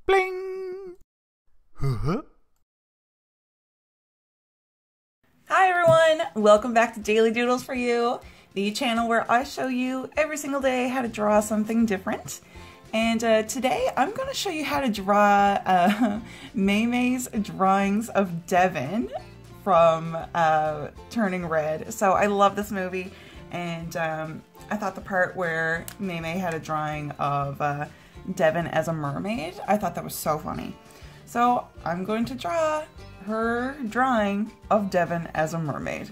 Bling! Huh? Hi everyone! Welcome back to Daily Doodles for You, the channel where I show you every single day how to draw something different. And today I'm going to show you how to draw May's drawings of Devon from Turning Red. So I love this movie, and I thought the part where May had a drawing of Devon as a mermaid, I thought that was so funny. So I'm going to draw her drawing of Devon as a mermaid.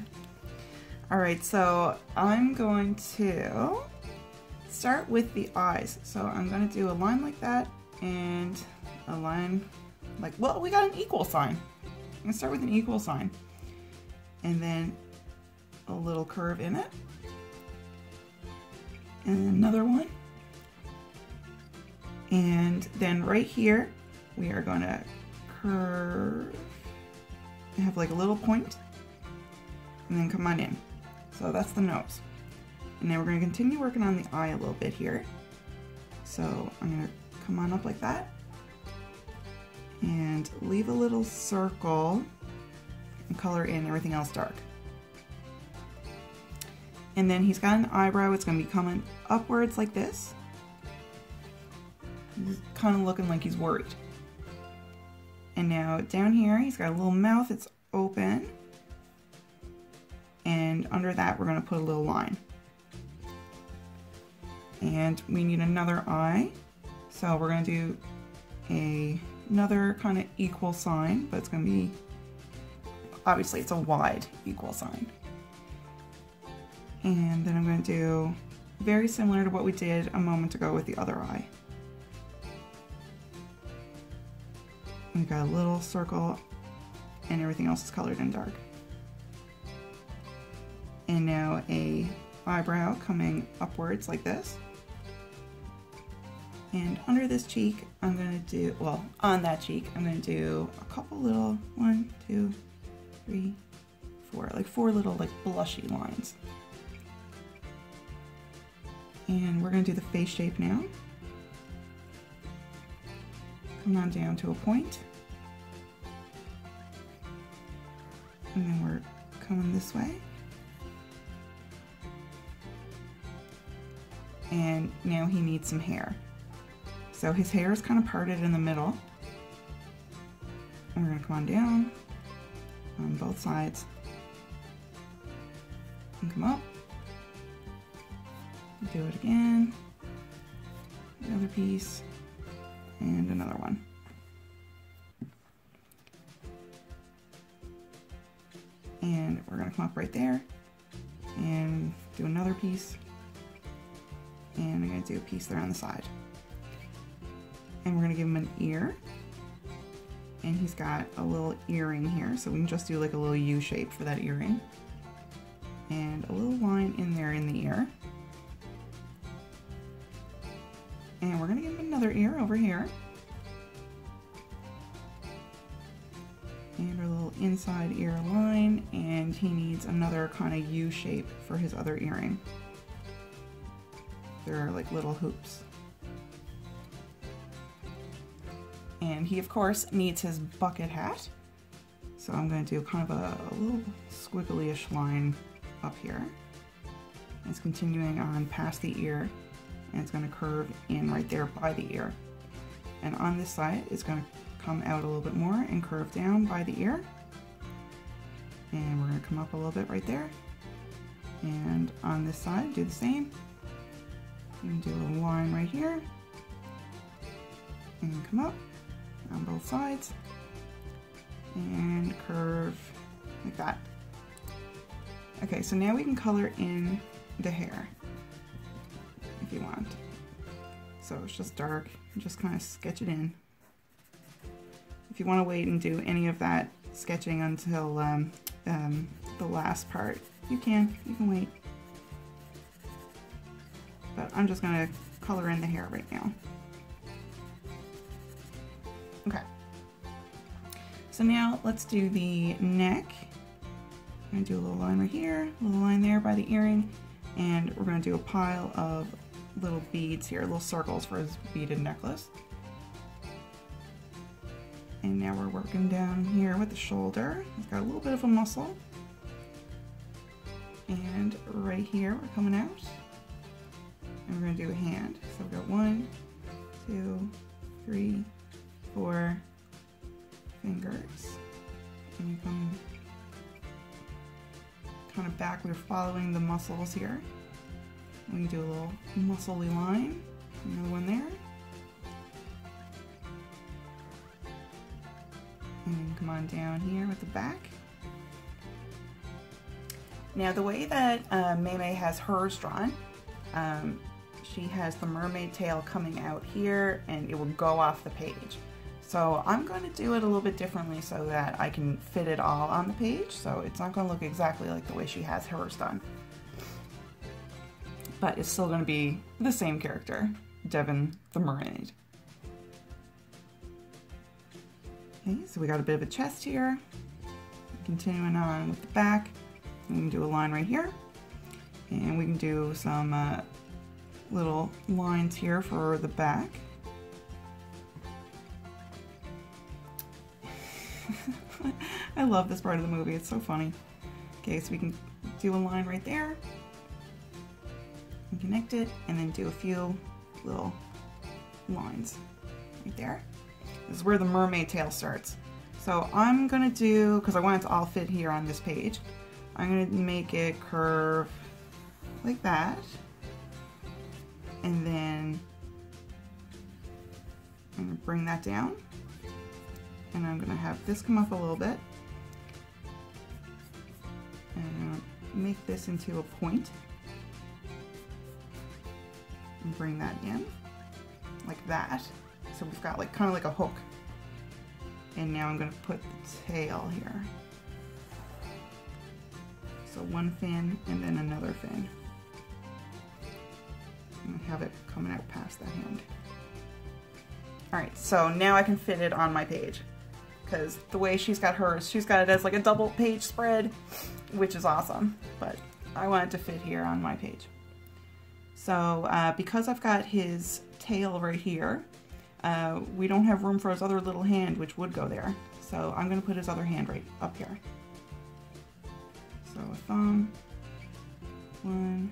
Alright, so I'm going to start with the eyes. So I'm going to do a line like that and a line like, well, we got an equal sign. I'm going to start with an equal sign and then a little curve in it and another one. And then right here, we are going to curve, have like a little point, and then come on in. So that's the nose. And then we're going to continue working on the eye a little bit here. So I'm going to come on up like that, and leave a little circle, and color in everything else dark. And then he's got an eyebrow, it's going to be coming upwards like this. He's kind of looking like he's worried. And now down here, he's got a little mouth, it's open. And under that, we're going to put a little line. And we need another eye. So we're going to do another kind of equal sign, but it's going to be, obviously it's a wide equal sign. And then I'm going to do very similar to what we did a moment ago with the other eye. We've got a little circle and everything else is colored in dark. And now a eyebrow coming upwards like this. And under this cheek, I'm going to do, well, on that cheek, I'm going to do a couple little, 1, 2, 3, 4, like 4 little like blushy lines. And we're going to do the face shape now. Come on down to a point. And then we're coming this way. And now he needs some hair. So his hair is kind of parted in the middle. And we're going to come on down on both sides. And come up. Do it again. Another piece. And another one. And we're going to come up right there and do another piece. And I'm going to do a piece there on the side. And we're going to give him an ear. And he's got a little earring here, so we can just do like a little U shape for that earring. And a little line in there in the ear. And we're going to give him another ear over here. And our little inside ear line, and he needs another kind of U shape for his other earring. There are like little hoops. And he of course needs his bucket hat. So I'm going to do kind of a little squiggly-ish line up here. It's continuing on past the ear. And it's going to curve in right there by the ear. And on this side, it's going to come out a little bit more and curve down by the ear. And we're going to come up a little bit right there. And on this side, do the same. And do a line right here. And come up on both sides. And curve like that. Okay, so now we can color in the hair if you want. So it's just dark, just kind of sketch it in. If you want to wait and do any of that sketching until the last part, you can wait. But I'm just going to color in the hair right now. Okay. So now let's do the neck. I'm going to do a little line right here, a little line there by the earring, and we're going to do a pile of little beads here, little circles for his beaded necklace. And now we're working down here with the shoulder. He's got a little bit of a muscle. And right here, we're coming out. And we're gonna do a hand. So we've got 1, 2, 3, 4 fingers. And we come kind of back. We're following the muscles here. We can do a little muscly line. Another one there. And then come on down here with the back. Now the way that Mei Mei has hers drawn, she has the mermaid tail coming out here and it will go off the page. So I'm going to do it a little bit differently so that I can fit it all on the page. So it's not going to look exactly like the way she has hers done. But it's still going to be the same character, Devon the mermaid. Okay, so we got a bit of a chest here. Continuing on with the back, we can do a line right here. And we can do some little lines here for the back. I love this part of the movie, it's so funny. Okay, so we can do a line right there. And connect it, and then do a few little lines right there. This is where the mermaid tail starts. So I'm gonna do, because I want it to all fit here on this page, I'm gonna make it curve like that. And then I'm gonna bring that down. And I'm gonna have this come up a little bit. And I'm gonna make this into a point. And bring that in, like that. So we've got like kind of like a hook. And now I'm gonna put the tail here. So one fin and then another fin. And have it coming out past the hand. All right, so now I can fit it on my page. Because the way she's got hers, she's got it as like a double page spread, which is awesome. But I want it to fit here on my page. So because I've got his tail right here, we don't have room for his other little hand, which would go there. So I'm gonna put his other hand right up here. So a thumb, 1,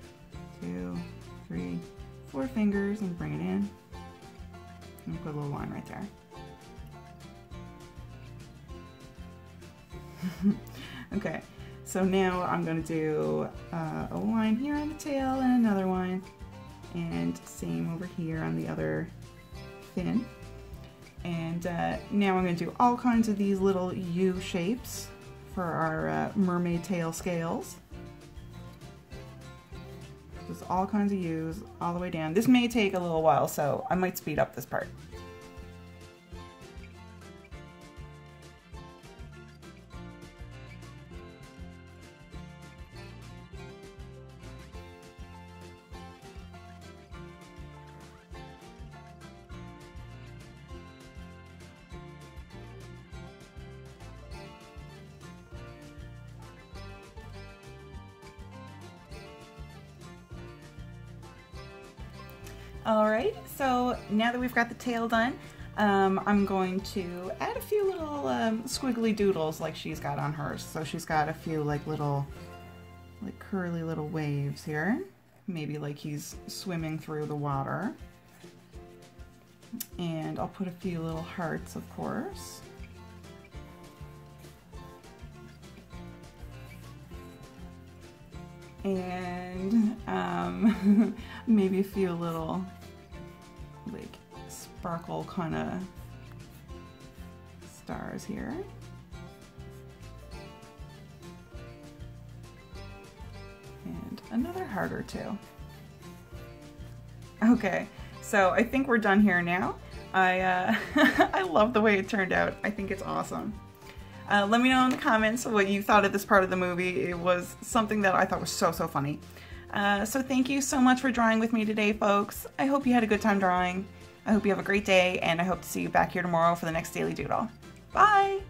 2, 3, 4 fingers, and bring it in. And put a little line right there. Okay, so now I'm going to do a line here on the tail and another one, and same over here on the other fin. And now I'm going to do all kinds of these little U shapes for our mermaid tail scales. Just all kinds of U's all the way down. This may take a little while, so I might speed up this part. Alright, so now that we've got the tail done, I'm going to add a few little squiggly doodles like she's got on hers. So she's got a few like little, like curly little waves here. Maybe like he's swimming through the water. And I'll put a few little hearts, of course. And maybe a few little like sparkle kind of stars here. And another heart or two. Okay, so I think we're done here now. I love the way it turned out. I think it's awesome. Let me know in the comments what you thought of this part of the movie. It was something that I thought was so funny. So thank you so much for drawing with me today, folks. I hope you had a good time drawing. I hope you have a great day, and I hope to see you back here tomorrow for the next Daily Doodle. Bye!